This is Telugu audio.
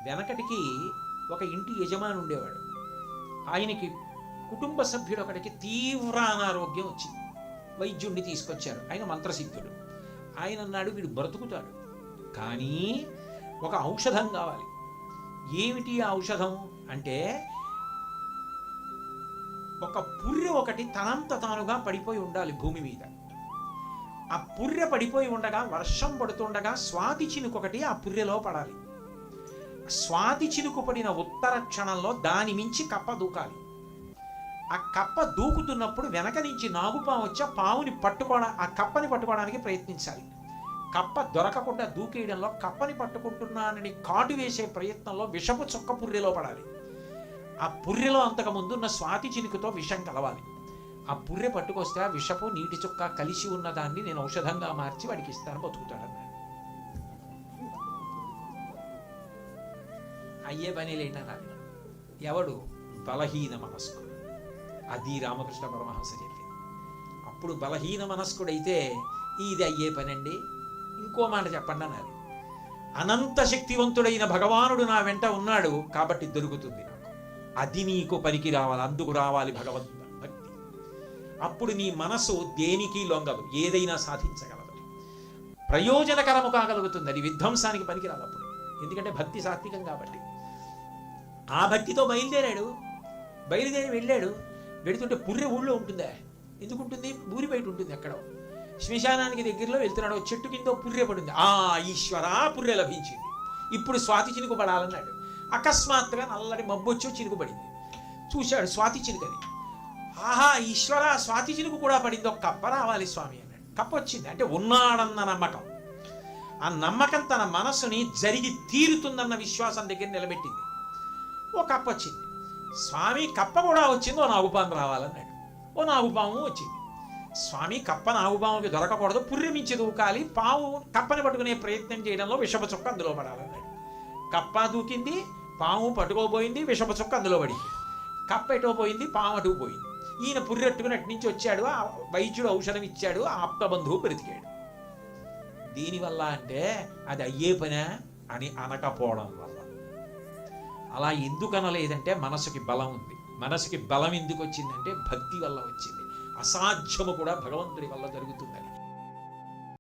వెనకటికి ఒక ఇంటి యజమాని ఉండేవాడు. ఆయనకి కుటుంబ సభ్యుడు ఒకటికి తీవ్ర అనారోగ్యం వచ్చింది. వైద్యుడిని తీసుకొచ్చారు. ఆయన మంత్రసిద్ధుడు. ఆయన అన్నాడు, వీడు బ్రతుకుతాడు, కానీ ఒక ఔషధం కావాలి. ఏమిటి ఆ ఔషధం అంటే, ఒక పుర్రె ఒకటి తనంత తానుగా పడిపోయి ఉండాలి భూమి మీద. ఆ పుర్రె పడిపోయి ఉండగా, వర్షం పడుతుండగా స్వాతి చినుకు ఒకటి ఆ పుర్రెలో పడాలి. స్వాతి చినుకు పడిన ఉత్తర క్షణంలో దాని మించి కప్ప దూకాలి. ఆ కప్ప దూకుతున్నప్పుడు వెనక నుంచి నాగుపాము వచ్చి ఆ పావుని ఆ కప్పని పట్టుకోవడానికి ప్రయత్నించాలి. కప్ప దొరకకుండా దూకేయడంలో, కప్పని పట్టుకుంటున్నానని కాటు వేసే ప్రయత్నంలో విషపు చుక్క పుర్రెలో పడాలి. ఆ పుర్రెలో అంతకు ముందున్న స్వాతి చినుకుతో విషం కలవాలి. ఆ పుర్రె పట్టుకొస్తే ఆ విషపు నీటి చుక్క కలిసి ఉన్న దాన్ని నేను ఔషధంగా మార్చి వాడికి ఇస్తాను, బతుకుతాడన్నాడు. అయ్యే పని లేనన్నాడు. ఎవడు? బలహీన మనస్కుడు. అది రామకృష్ణ పరమహంస చెప్పింది. అప్పుడు బలహీన మనస్కుడైతే ఇది అయ్యే పనండి. ఇంకో మాట చెప్పండి అన్నారు. అనంత శక్తివంతుడైన భగవానుడు నా వెంట ఉన్నాడు కాబట్టి దొరుకుతుంది నాకు. అది నీకు పనికి రావాలి, అందుకు రావాలి భగవద్ భక్తి. అప్పుడు నీ మనసు దేనికి లొంగదు, ఏదైనా సాధించగలదు, ప్రయోజనకరము కాగలుగుతుంది. అది విధ్వంసానికి పనికిరాదు అప్పుడు. ఎందుకంటే భక్తి సాత్వికం కాబట్టి. ఆ భక్తితో బయలుదేరి వెళ్ళాడు. వెళుతుంటే పుర్రె ఊళ్ళో ఉంటుందా? ఎందుకు ఉంటుంది? ఊరి బయట ఉంటుంది. ఎక్కడో శ్మశానానికి దగ్గరలో వెళ్తున్నాడు. చెట్టు కింద పుర్రె పడింది. ఈశ్వరా, పుర్రె లభించింది. ఇప్పుడు స్వాతి చినుకు పడాలన్నాడు. అకస్మాత్తుగా నల్లటి మబ్బొచ్చో చినుకు పడింది. చూశాడు స్వాతి చినుకని. ఆహా, ఈశ్వరా, స్వాతి చినుకు కూడా పడింది, ఒక కప్ప రావాలి స్వామి అన్నాడు. కప్ప వచ్చింది. అంటే ఉన్నాడన్న నమ్మకం. ఆ నమ్మకం తన మనసుని జరిగి తీరుతుందన్న విశ్వాసం దగ్గర నిలబెట్టింది. ఓ కప్ప వచ్చింది. స్వామి, కప్ప కూడా వచ్చింది, ఓ నాగుపాము రావాలన్నాడు. ఓ నాగుపాము వచ్చింది. స్వామి, కప్ప నాగుపాముకి దొరకకూడదు, పుర్రె మించి దూకాలి, పాము కప్పని పట్టుకునే ప్రయత్నం చేయడంలో విషపు చుక్క అందులో పడాలన్నాడు. కప్ప దూకింది, పాము పట్టుకోబోయింది, విషపు చుక్క అందులో పడింది. కప్ప ఎటో పోయింది, పాము అటు పోయింది. ఈయన పుర్రెట్టుకుని అటు నుంచి వచ్చాడు. ఆ వైద్యుడు ఔషధం ఇచ్చాడు. ఆ ఆప్త బంధువు బ్రతికాడు. దీనివల్ల అంటే అది అయ్యే పనా అని అనకపోవడం వల్ల. అలా ఎందుకు అనలేదంటే మనసుకి బలం ఉంది. మనసుకి బలం ఎందుకు వచ్చిందంటే భక్తి వల్ల వచ్చింది. అసాధ్యము కూడా భగవంతుడి వల్ల జరుగుతుందని.